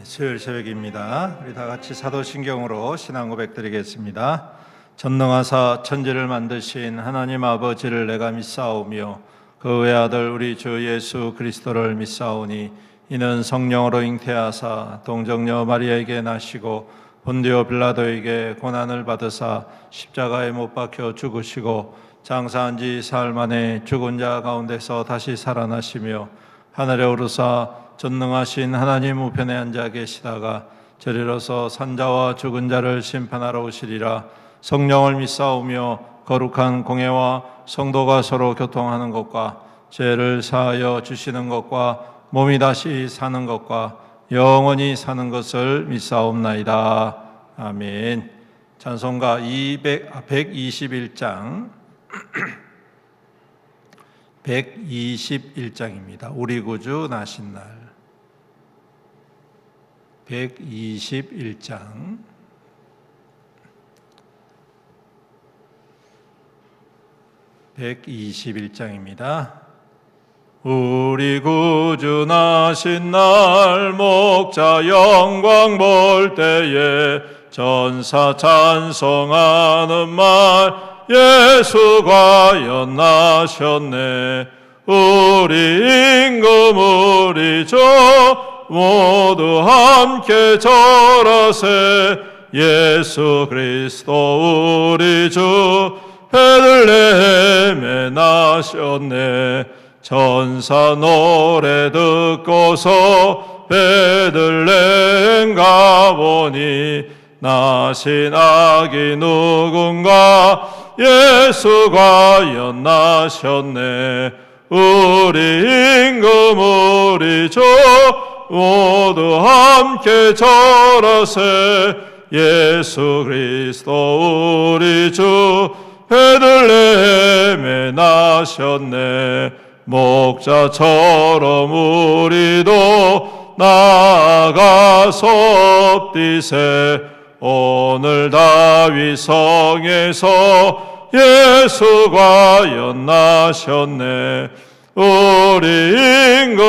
수요일 새벽입니다. 우리 다 같이 사도신경으로 신앙 고백 드리겠습니다. 전능하사 천지를 만드신 하나님 아버지를 내가 믿사오며 그 외아들 우리 주 예수 그리스도를 믿사오니 이는 성령으로 잉태하사 동정녀 마리아에게 나시고 본디오 빌라도에게 고난을 받으사 십자가에 못 박혀 죽으시고 장사한 지 사흘 만에 죽은 자 가운데서 다시 살아나시며 하늘에 오르사 전능하신 하나님 우편에 앉아 계시다가 저리로서 산자와 죽은 자를 심판하러 오시리라. 성령을 믿사오며 거룩한 공회와 성도가 서로 교통하는 것과 죄를 사하여 주시는 것과 몸이 다시 사는 것과 영원히 사는 것을 믿사옵나이다. 아멘. 찬송가 121장 121장입니다. 우리 구주 나신 날 121장 우리 구주 나신 날 목자 영광 볼 때에 전사 찬송하는 말 예수 과연 나셨네. 우리 임금 우리 주 모두 함께 절하세. 예수 그리스도 우리 주 베들레헴에 나셨네. 전사 노래 듣고서 베들레헴 가보니 나신 아기 누군가 예수 과연 나셨네. 우리 임금 우리 주 모두 함께 절하세. 예수 그리스도 우리 주 베들레헴에 나셨네. 목자처럼 우리도 나아가서 엎디세. 오늘 다윗 성에서 예수 과연 나셨네. 우리 임금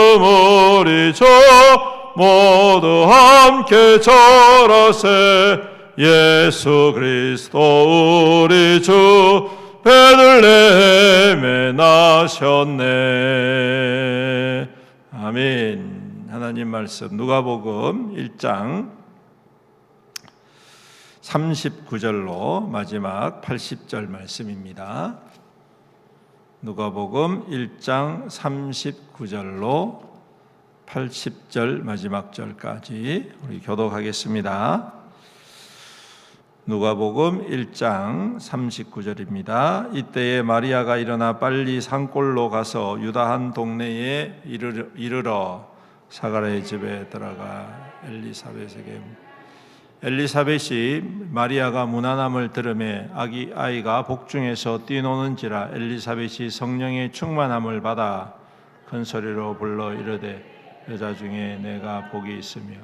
우리 주 모두 함께 절하세. 예수 그리스도 우리 주 베들레헴에 나셨네. 아멘. 하나님 말씀 누가복음 1장 39절로 마지막 80절 말씀입니다. 누가복음 1장 39절로 80절 마지막 절까지 우리 교독하겠습니다. 누가복음 1장 39절입니다. 이때에 마리아가 일어나 빨리 산골로 가서 유다 한 동네에 이르러 사가랴의 집에 들어가 엘리사벳이 마리아가 무난함을 들으매 아이가 복중에서 뛰노는지라 엘리사벳이 성령의 충만함을 받아 큰 소리로 불러 이르되 여자 중에 내가 복이 있으며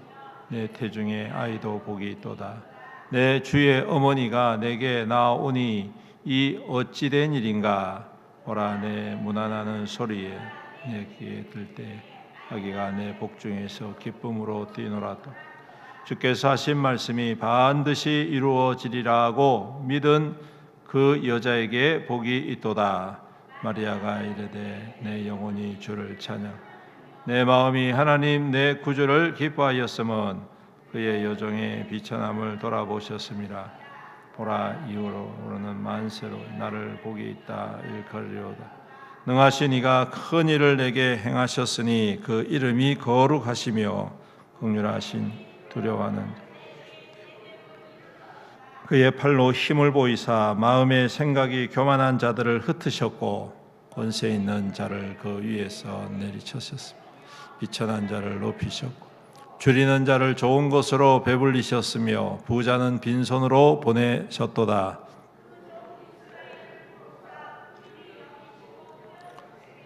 내 태중에 아이도 복이 있도다. 내 주의 어머니가 내게 나오니 이 어찌된 일인가. 보라 내 무난하는 소리에 내 귀에 들 때 아기가 내 복중에서 기쁨으로 뛰노라도 주께서 하신 말씀이 반드시 이루어지리라고 믿은 그 여자에게 복이 있도다. 마리아가 이르되 내 영혼이 주를 찬양 내 마음이 하나님 내 구주를 기뻐하였으면 그의 여종의 비천함을 돌아보셨습니다. 보라 이후로 오르는 만세로 나를 복이 있다 일컬으리로다. 능하신 이가 큰 일을 내게 행하셨으니 그 이름이 거룩하시며 긍휼하신 두려워하는 그의 팔로 힘을 보이사 마음의 생각이 교만한 자들을 흩으셨고 권세 있는 자를 그 위에서 내리쳤습니다. 비천한 자를 높이셨고 줄이는 자를 좋은 것으로 배불리셨으며 부자는 빈손으로 보내셨도다.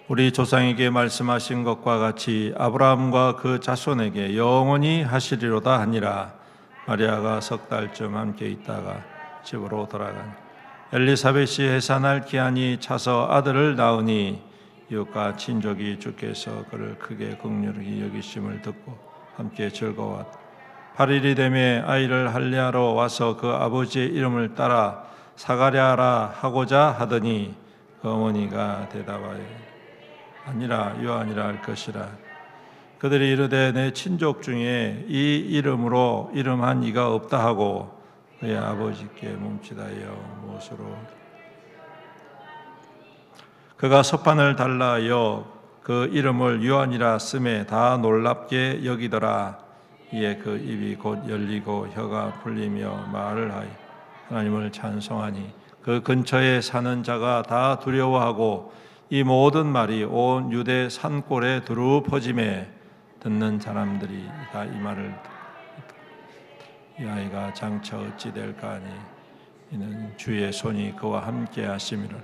우리 조상에게 말씀하신 것과 같이 아브라함과 그 자손에게 영원히 하시리로다 하니라. 마리아가 석 달쯤 함께 있다가 집으로 돌아가니 엘리사벳이 해산할 기한이 차서 아들을 낳으니 이웃과 친족이 주께서 그를 크게 긍휼히 여기심을 듣고 함께 즐거워하다. 8일이 되매 아이를 할례하러 와서 그 아버지의 이름을 따라 사가랴라 하고자 하더니 그 어머니가 대답하여 아니라 요한이라 할 것이라. 그들이 이르되 내 친족 중에 이 이름으로 이름한 이가 없다 하고 그의 아버지께 멈칫하여 무엇으로 그가 서판을 달라 하여 그 이름을 요한이라 쓰매 다 놀랍게 여기더라. 이에 그 입이 곧 열리고 혀가 풀리며 말을 하여 하나님을 찬송하니 그 근처에 사는 자가 다 두려워하고 이 모든 말이 온 유대 산골에 두루 퍼짐에 듣는 사람들이 다 이 말을 이 아이가 장차 어찌 될까 하니 이는 주의 손이 그와 함께 하심이라.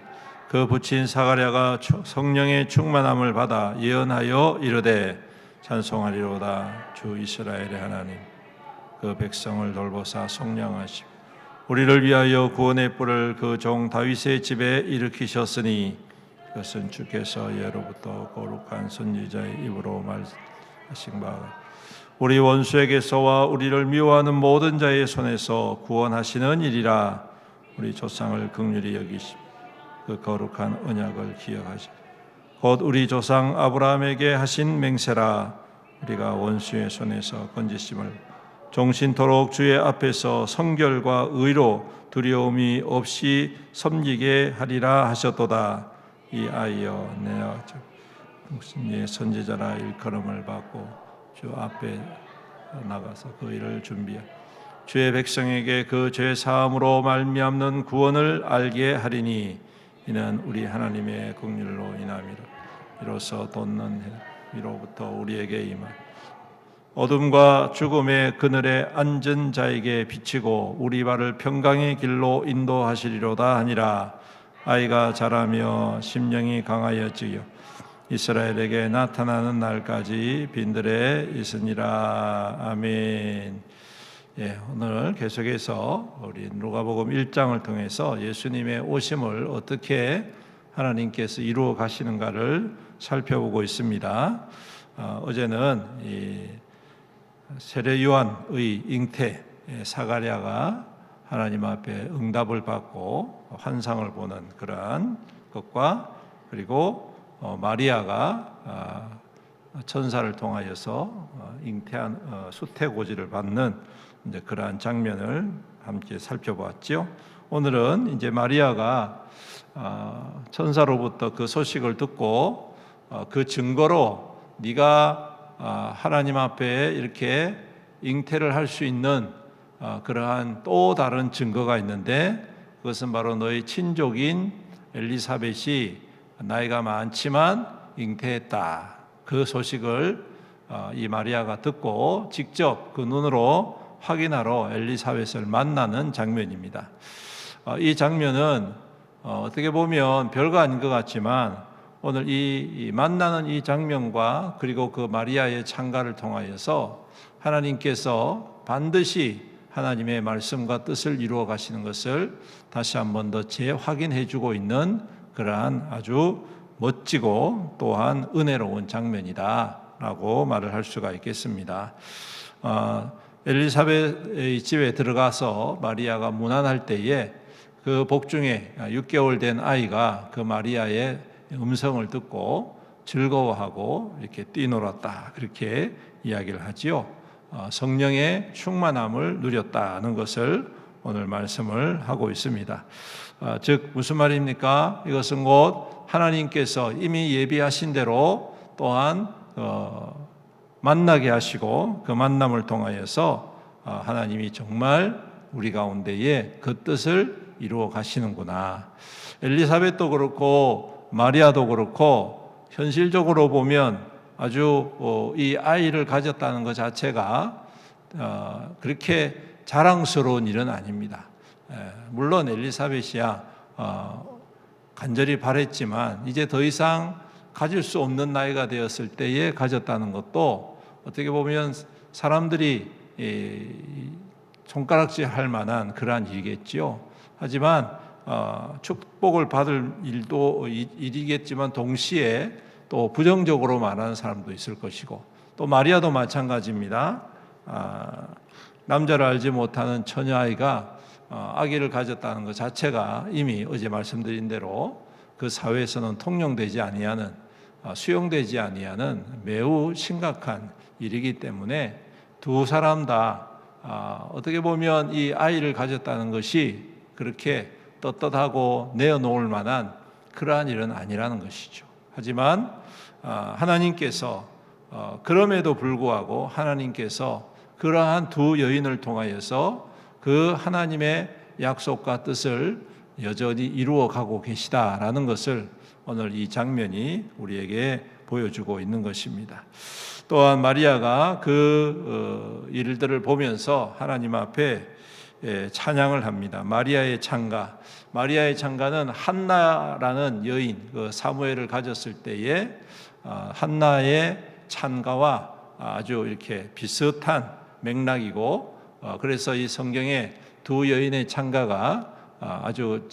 그 부친 사가랴가 성령의 충만함을 받아 예언하여 이르되 찬송하리로다. 주 이스라엘의 하나님 그 백성을 돌보사 속량하시고 우리를 위하여 구원의 뿔을 그 종 다윗의 집에 일으키셨으니 그것은 주께서 예로부터 거룩한 선지자의 입으로 말하신 바가 우리 원수에게서와 우리를 미워하는 모든 자의 손에서 구원하시는 일이라. 우리 조상을 긍휼히 여기시고 그 거룩한 언약을 기억하시고 곧 우리 조상 아브라함에게 하신 맹세라. 우리가 원수의 손에서 건지심을 종신토록 주의 앞에서 성결과 의로 두려움이 없이 섬기게 하리라 하셨도다. 이 아이여 내가 당신의 선지자라 일컬음을 받고 주 앞에 나가서 그 일을 준비하 주의 백성에게 그 죄 사함으로 말미암는 구원을 알게 하리니 이는 우리 하나님의 긍휼로 인함이라. 이로써 돋는 위로부터 우리에게 임한 어둠과 죽음의 그늘에 앉은 자에게 비치고 우리 발을 평강의 길로 인도하시리로다 하니라. 아이가 자라며 심령이 강하여지요 이스라엘에게 나타나는 날까지 빈들에 있으니라. 아멘. 오늘 계속해서 우리 누가복음 1장을 통해서 예수님의 오심을 어떻게 하나님께서 이루어 가시는가를 살펴보고 있습니다. 어제는 이 세례 요한의 잉태 사가랴가 하나님 앞에 응답을 받고 환상을 보는 그러한 것과 그리고 마리아가 천사를 통하여서 잉태한 수태고지를 받는 이제 그러한 장면을 함께 살펴보았죠. 오늘은 이제 마리아가 천사로부터 그 소식을 듣고 그 증거로 네가 하나님 앞에 이렇게 잉태를 할 수 있는 그러한 또 다른 증거가 있는데 그것은 바로 너희 친족인 엘리사벳이 나이가 많지만 잉태했다. 그 소식을 이 마리아가 듣고 직접 그 눈으로 확인하러 엘리사벳을 만나는 장면입니다. 이 장면은 어떻게 보면 별거 아닌 것 같지만 오늘 이 만나는 이 장면과 그리고 그 마리아의 창가를 통하여서 하나님께서 반드시 하나님의 말씀과 뜻을 이루어 가시는 것을 다시 한 번 더 재확인해 주고 있는 그러한 아주 멋지고 또한 은혜로운 장면이다라고 말을 할 수가 있겠습니다. 엘리사벳의 집에 들어가서 마리아가 문안할 때에 그 복중에 6개월 된 아이가 그 마리아의 음성을 듣고 즐거워하고 이렇게 뛰놀았다 그렇게 이야기를 하지요. 성령의 충만함을 누렸다는 것을 오늘 말씀을 하고 있습니다. 즉 무슨 말입니까? 이것은 곧 하나님께서 이미 예비하신 대로 또한 만나게 하시고 그 만남을 통하여서 하나님이 정말 우리 가운데에 그 뜻을 이루어 가시는구나. 엘리사벳도 그렇고 마리아도 그렇고 현실적으로 보면 아주 이 아이를 가졌다는 것 자체가 그렇게 자랑스러운 일은 아닙니다. 물론 엘리사벳이야 간절히 바랬지만 이제 더 이상 가질 수 없는 나이가 되었을 때에 가졌다는 것도 어떻게 보면 사람들이 손가락질 할 만한 그러한 일이겠죠. 하지만 축복을 받을 일이겠지만 동시에 또 부정적으로 말하는 사람도 있을 것이고 또 마리아도 마찬가지입니다. 남자를 알지 못하는 처녀아이가 아기를 가졌다는 것 자체가 이미 어제 말씀드린 대로 그 사회에서는 통용되지 아니하는, 수용되지 아니하는 매우 심각한 일이기 때문에 두 사람 다 어떻게 보면 이 아이를 가졌다는 것이 그렇게 떳떳하고 내어놓을 만한 그러한 일은 아니라는 것이죠. 하지만 하나님께서 그럼에도 불구하고 하나님께서 그러한 두 여인을 통하여서 그 하나님의 약속과 뜻을 여전히 이루어 가고 계시다라는 것을 오늘 이 장면이 우리에게 보여주고 있는 것입니다. 또한 마리아가 그 일들을 보면서 하나님 앞에 찬양을 합니다. 마리아의 찬가. 마리아의 찬가는 한나라는 여인, 그 사무엘을 가졌을 때에 한나의 찬가와 아주 이렇게 비슷한 맥락이고, 그래서 이 성경에 두 여인의 찬가가 아주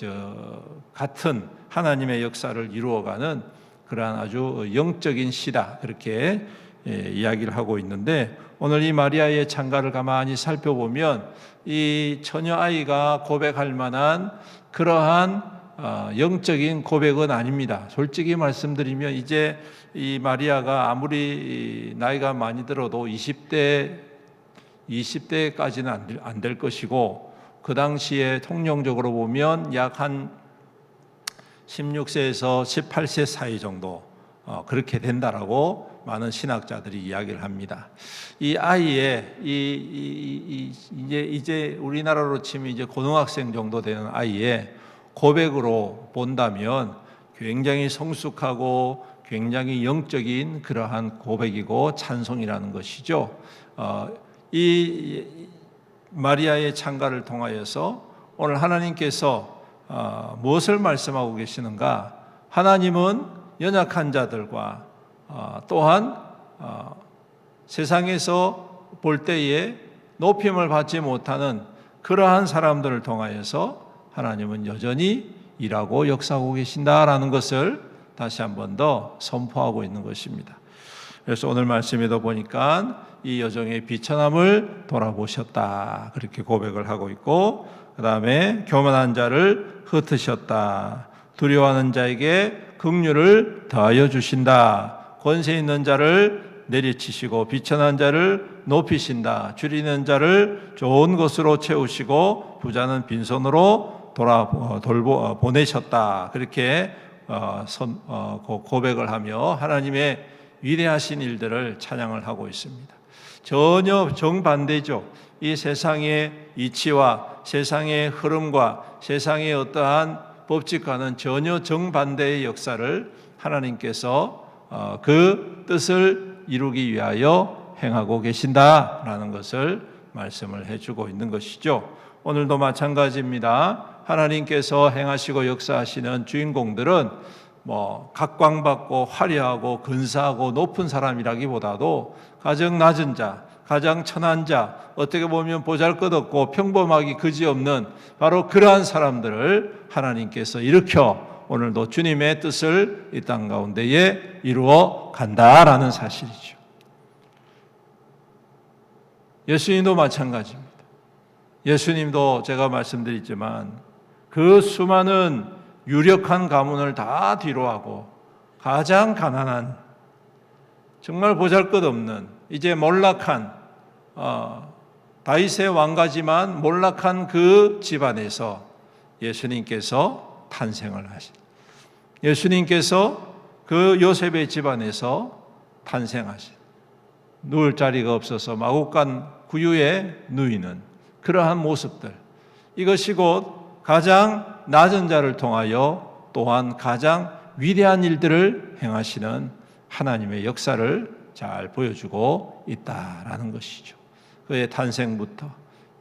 같은 하나님의 역사를 이루어가는 그러한 아주 영적인 시다, 그렇게 이야기를 하고 있는데, 오늘 이 마리아의 찬가를 가만히 살펴보면 이 처녀 아이가 고백할 만한 그러한 영적인 고백은 아닙니다. 솔직히 말씀드리면 이제 이 마리아가 아무리 나이가 많이 들어도 20대까지는 안 될 것이고, 그 당시에 통용적으로 보면 약 한 16세에서 18세 사이 정도 그렇게 된다라고 많은 신학자들이 이야기를 합니다. 이 아이의 이제 우리나라로 치면 이제 고등학생 정도 되는 아이의 고백으로 본다면 굉장히 성숙하고 굉장히 영적인 그러한 고백이고 찬송이라는 것이죠. 이 마리아의 찬가를 통하여서 오늘 하나님께서 무엇을 말씀하고 계시는가? 하나님은 연약한 자들과 또한 세상에서 볼 때에 높임을 받지 못하는 그러한 사람들을 통하여서 하나님은 여전히 일하고 역사하고 계신다라는 것을 다시 한 번 더 선포하고 있는 것입니다. 그래서 오늘 말씀에도 보니까 이 여종의 비천함을 돌아보셨다, 그렇게 고백을 하고 있고, 그 다음에 교만한 자를 흩으셨다, 두려워하는 자에게 긍휼을 더하여 주신다, 권세 있는 자를 내리치시고 비천한 자를 높이신다, 줄이는 자를 좋은 것으로 채우시고 부자는 빈손으로 보내셨다, 그렇게 고백을 하며 하나님의 위대하신 일들을 찬양을 하고 있습니다. 전혀 정반대죠. 이 세상의 이치와 세상의 흐름과 세상의 어떠한 법칙과는 전혀 정반대의 역사를 하나님께서 그 뜻을 이루기 위하여 행하고 계신다라는 것을 말씀을 해주고 있는 것이죠. 오늘도 마찬가지입니다. 하나님께서 행하시고 역사하시는 주인공들은 각광받고 화려하고 근사하고 높은 사람이라기보다도 가장 낮은 자, 가장 천한 자, 어떻게 보면 보잘것없고 평범하기 그지없는 바로 그러한 사람들을 하나님께서 일으켜 오늘도 주님의 뜻을 이 땅 가운데에 이루어 간다라는 사실이죠. 예수님도 마찬가지입니다. 예수님도 제가 말씀드렸지만 그 수많은 유력한 가문을 다 뒤로하고 가장 가난한, 정말 보잘것없는, 이제 몰락한 다윗의 왕가지만 몰락한 그 집안에서 예수님께서 탄생을 하신, 예수님께서 그 요셉의 집안에서 탄생하신, 누울 자리가 없어서 마구간 구유에 누이는 그러한 모습들, 이것이 곧 가장 낮은 자를 통하여 또한 가장 위대한 일들을 행하시는 하나님의 역사를 잘 보여주고 있다라는 것이죠. 그의 탄생부터,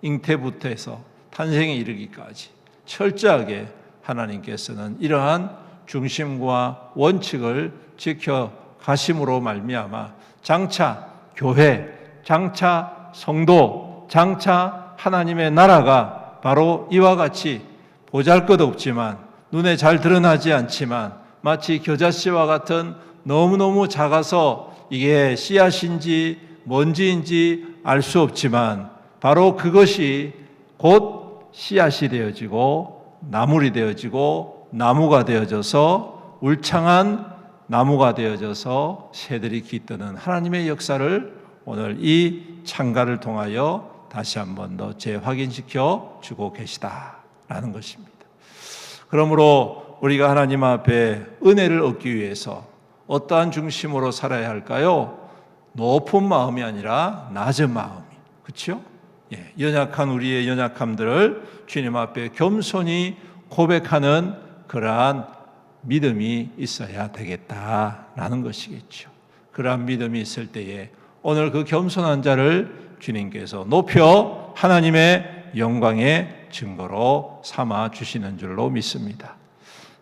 잉태부터 해서 탄생에 이르기까지 철저하게 하나님께서는 이러한 중심과 원칙을 지켜 가심으로 말미암아 장차 교회, 장차 성도, 장차 하나님의 나라가 바로 이와 같이 보잘것없지만 눈에 잘 드러나지 않지만 마치 겨자씨와 같은 너무너무 작아서 이게 씨앗인지 먼지인지 알 수 없지만 바로 그것이 곧 씨앗이 되어지고 나물이 되어지고 나무가 되어져서 울창한 나무가 되어져서 새들이 깃드는 하나님의 역사를 오늘 이 창가를 통하여 다시 한 번 더 재확인시켜 주고 계시다라는 것입니다. 그러므로 우리가 하나님 앞에 은혜를 얻기 위해서 어떠한 중심으로 살아야 할까요? 높은 마음이 아니라 낮은 마음이, 그렇죠? 연약한 우리의 연약함들을 주님 앞에 겸손히 고백하는 그러한 믿음이 있어야 되겠다라는 것이겠죠. 그러한 믿음이 있을 때에 오늘 그 겸손한 자를 주님께서 높여 하나님의 영광의 증거로 삼아 주시는 줄로 믿습니다.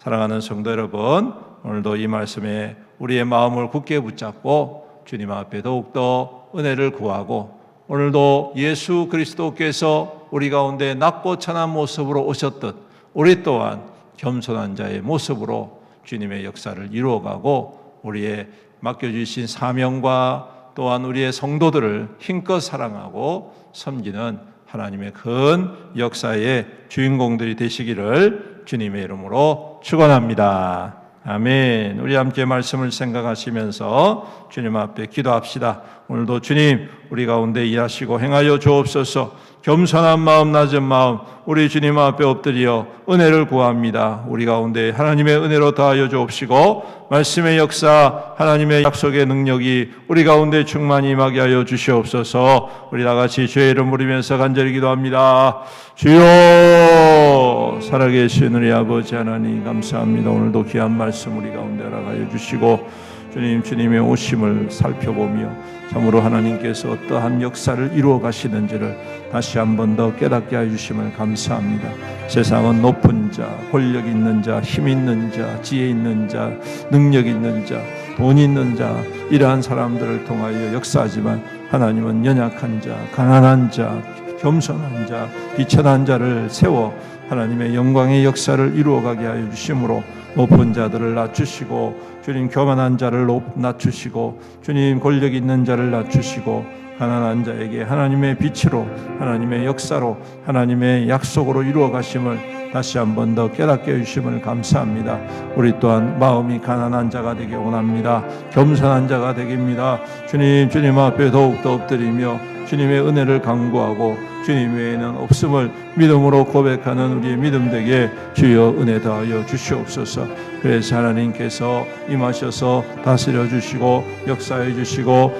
사랑하는 성도 여러분, 오늘도 이 말씀에 우리의 마음을 굳게 붙잡고 주님 앞에 더욱더 은혜를 구하고 오늘도 예수 그리스도께서 우리 가운데 낮고 천한 모습으로 오셨듯 우리 또한 겸손한 자의 모습으로 주님의 역사를 이루어가고 우리의 맡겨주신 사명과 또한 우리의 성도들을 힘껏 사랑하고 섬기는 하나님의 큰 역사의 주인공들이 되시기를 주님의 이름으로 축원합니다. 아멘. 우리 함께 말씀을 생각하시면서 주님 앞에 기도합시다. 오늘도 주님 우리 가운데 일하시고 행하여 주옵소서. 겸손한 마음, 낮은 마음 우리 주님 앞에 엎드려 은혜를 구합니다. 우리 가운데 하나님의 은혜로 다하여 주옵시고 말씀의 역사, 하나님의 약속의 능력이 우리 가운데 충만히 임하게 하여 주시옵소서. 우리 다 같이 주의 이름 부르면서 간절히 기도합니다. 주여, 살아계신 우리 아버지 하나님 감사합니다. 오늘도 귀한 말씀 우리 가운데 허락하여 주시고 주님의 오심을 살펴보며 참으로 하나님께서 어떠한 역사를 이루어 가시는지를 다시 한 번 더 깨닫게 해주심을 감사합니다. 세상은 높은 자, 권력 있는 자, 힘 있는 자, 지혜 있는 자, 능력 있는 자, 돈 있는 자 이러한 사람들을 통하여 역사하지만 하나님은 연약한 자, 가난한 자, 겸손한 자, 비천한 자를 세워 하나님의 영광의 역사를 이루어가게 하여 주심으로 높은 자들을 낮추시고 주님 교만한 자를 낮추시고 주님 권력 있는 자를 낮추시고 가난한 자에게 하나님의 빛으로 하나님의 역사로 하나님의 약속으로 이루어 가심을 다시 한 번 더 깨닫게 해주심을 감사합니다. 우리 또한 마음이 가난한 자가 되기 원합니다. 겸손한 자가 되깁니다. 주님 앞에 더욱더 엎드리며 주님의 은혜를 간구하고 주님 외에는 없음을 믿음으로 고백하는 우리의 믿음 되게 주여 은혜 더하여 주시옵소서. 그래서 하나님께서 임하셔서 다스려 주시고 역사해 주시고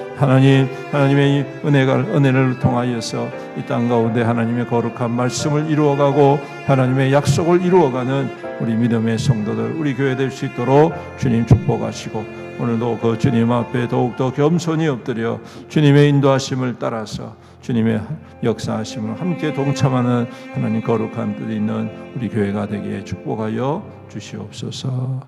하나님의 은혜를 통하여서 이 땅 가운데 하나님의 거룩한 말씀을 이루어가고 하나님의 약속을 이루어가는 우리 믿음의 성도들 우리 교회 될 수 있도록 주님 축복하시고 오늘도 그 주님 앞에 더욱더 겸손히 엎드려 주님의 인도하심을 따라서 주님의 역사하심을 함께 동참하는 하나님 거룩한 뜻이 있는 우리 교회가 되기에 축복하여 주시옵소서.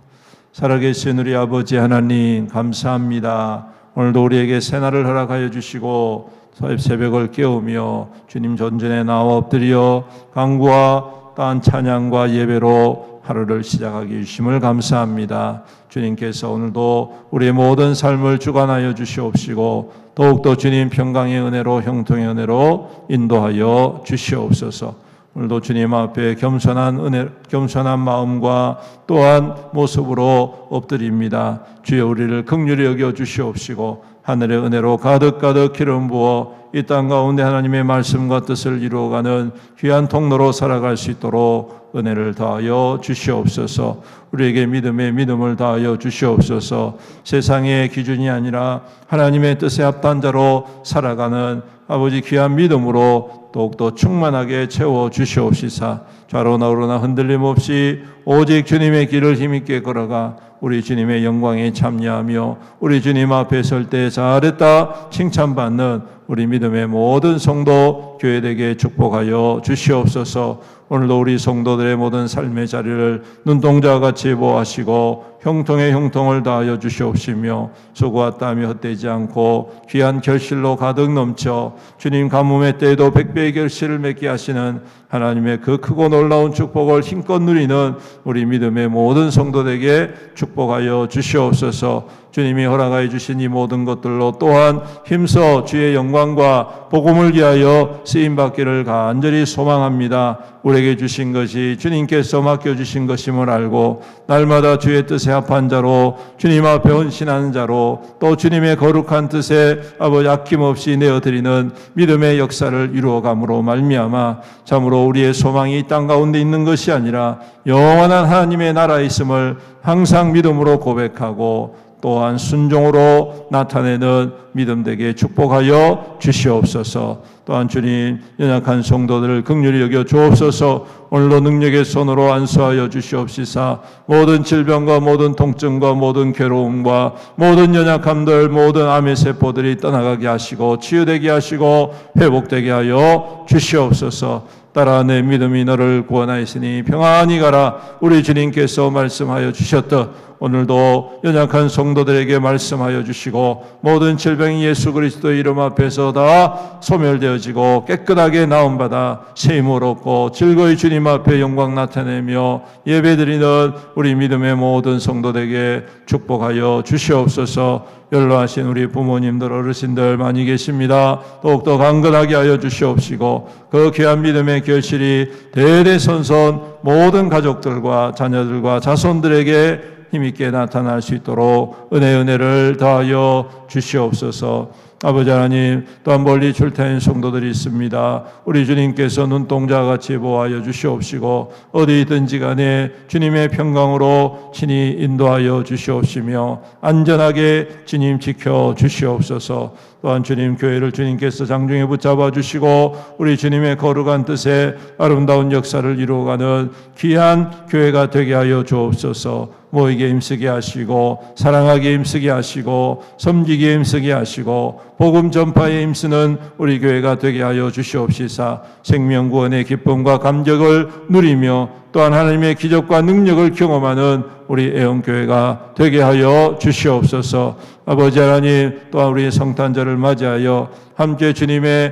살아계신 우리 아버지 하나님 감사합니다. 오늘도 우리에게 새날을 허락하여 주시고 새벽을 깨우며 주님 전전에 나와 엎드려 간구와 따한 찬양과 예배로 하루를 시작하게 해주심을 감사합니다. 주님께서 오늘도 우리의 모든 삶을 주관하여 주시옵시고 더욱더 주님 평강의 은혜로 형통의 은혜로 인도하여 주시옵소서. 오늘도 주님 앞에 겸손한 마음과 또한 모습으로 엎드립니다. 주여 우리를 긍휼히 여겨 주시옵시고 하늘의 은혜로 가득 기름 부어 이 땅 가운데 하나님의 말씀과 뜻을 이루어가는 귀한 통로로 살아갈 수 있도록 은혜를 더하여 주시옵소서. 우리에게 믿음을 더하여 주시옵소서. 세상의 기준이 아니라 하나님의 뜻에 합한 자로 살아가는 아버지 귀한 믿음으로 더욱더 충만하게 채워 주시옵시사. 좌로나 우로나 흔들림 없이 오직 주님의 길을 힘있게 걸어가 우리 주님의 영광에 참여하며 우리 주님 앞에 설 때 잘했다 칭찬받는 우리 믿음의 모든 성도 교회되게 축복하여 주시옵소서. 오늘도 우리 성도들의 모든 삶의 자리를 눈동자와 같이 보호하시고 형통의 형통을 다하여 주시옵시며 수고와 땀이 헛되지 않고 귀한 결실로 가득 넘쳐 주님 가뭄의 때에도 백배의 결실을 맺게 하시는 하나님의 그 크고 놀라운 축복을 힘껏 누리는 우리 믿음의 모든 성도들에게 축복하여 주시옵소서. 주님이 허락하여 주신 이 모든 것들로 또한 힘써 주의 영광과 복음을 위하여 쓰임받기를 간절히 소망합니다. 우리에게 주신 것이 주님께서 맡겨주신 것임을 알고 날마다 주의 뜻에 합한 자로 주님 앞에 헌신하는 자로 또 주님의 거룩한 뜻에 아버지 아낌없이 내어드리는 믿음의 역사를 이루어감으로 말미암아 참으로 우리의 소망이 이 땅 가운데 있는 것이 아니라 영원한 하나님의 나라에 있음을 항상 믿음으로 고백하고 또한 순종으로 나타내는 믿음 되게 축복하여 주시옵소서. 또한 주님 연약한 성도들을 긍휼히 여겨 주옵소서. 오늘도 능력의 손으로 안수하여 주시옵시사 모든 질병과 모든 통증과 모든 괴로움과 모든 연약함들 모든 암의 세포들이 떠나가게 하시고 치유되게 하시고 회복되게 하여 주시옵소서. 따라 내 믿음이 너를 구원하였으니 평안히 가라. 우리 주님께서 말씀하여 주셨듯 오늘도 연약한 성도들에게 말씀하여 주시고 모든 질병이 예수 그리스도의 이름 앞에서 다 소멸되어지고 깨끗하게 나음받아 새 힘을 얻고 즐거이 주님 앞에 영광 나타내며 예배드리는 우리 믿음의 모든 성도들에게 축복하여 주시옵소서. 연로하신 우리 부모님들 어르신들 많이 계십니다. 더욱더 강건하게 하여 주시옵시고 그 귀한 믿음의 결실이 대대손손 모든 가족들과 자녀들과 자손들에게 힘있게 나타날 수 있도록 은혜를 더하여 주시옵소서. 아버지 하나님, 또한 멀리 출타인 성도들이 있습니다. 우리 주님께서 눈동자같이 보호하여 주시옵시고 어디든지 간에 주님의 평강으로 친히 인도하여 주시옵시며 안전하게 주님 지켜 주시옵소서. 또한 주님 교회를 주님께서 장중에 붙잡아 주시고 우리 주님의 거룩한 뜻에 아름다운 역사를 이루어가는 귀한 교회가 되게 하여 주옵소서. 모이게 힘쓰게 하시고 사랑하게 힘쓰게 하시고 섬기게 힘쓰게 하시고 복음 전파에 힘쓰는 우리 교회가 되게 하여 주시옵시사. 생명구원의 기쁨과 감격을 누리며 또한 하나님의 기적과 능력을 경험하는 우리 애원교회가 되게 하여 주시옵소서. 아버지 하나님, 또한 우리 성탄절을 맞이하여 함께 주님의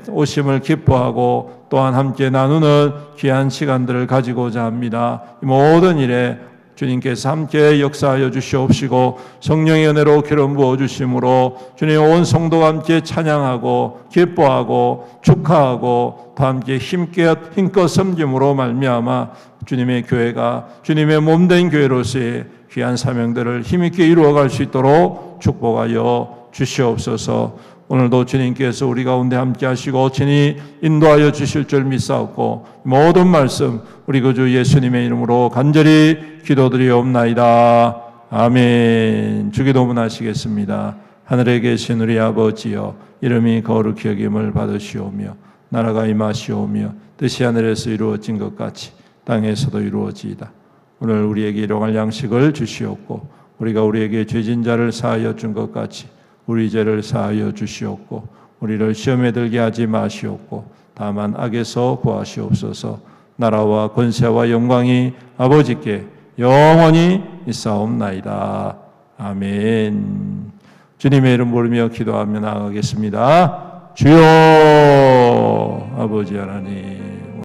오심을 기뻐하고 또한 함께 나누는 귀한 시간들을 가지고자 합니다. 이 모든 일에 주님께서 함께 역사하여 주시옵시고 성령의 은혜로 기름 부어주심으로 주님 온 성도가 함께 찬양하고 기뻐하고 축하하고 다 함께 힘껏 섬김으로 말미암아 주님의 교회가 주님의 몸된 교회로서의 귀한 사명들을 힘있게 이루어갈 수 있도록 축복하여 주시옵소서. 오늘도 주님께서 우리 가운데 함께 하시고 친히 인도하여 주실 줄 믿사옵고 모든 말씀 우리 구주 예수님의 이름으로 간절히 기도드리옵나이다. 아멘. 주기도문 하시겠습니다. 하늘에 계신 우리 아버지여, 이름이 거룩히 여김을 받으시오며 나라가 임하시오며 뜻이 하늘에서 이루어진 것 같이 땅에서도 이루어지이다. 오늘 우리에게 일용할 양식을 주시옵고 우리가 우리에게 죄진 자를 사하여 준 것 같이 우리 죄를 사하여 주시옵고 우리를 시험에 들게 하지 마시옵고 다만 악에서 구하시옵소서. 나라와 권세와 영광이 아버지께 영원히 있사옵나이다. 아멘. 주님의 이름 부르며 기도하며 나아가겠습니다. 주여, 아버지 하나님,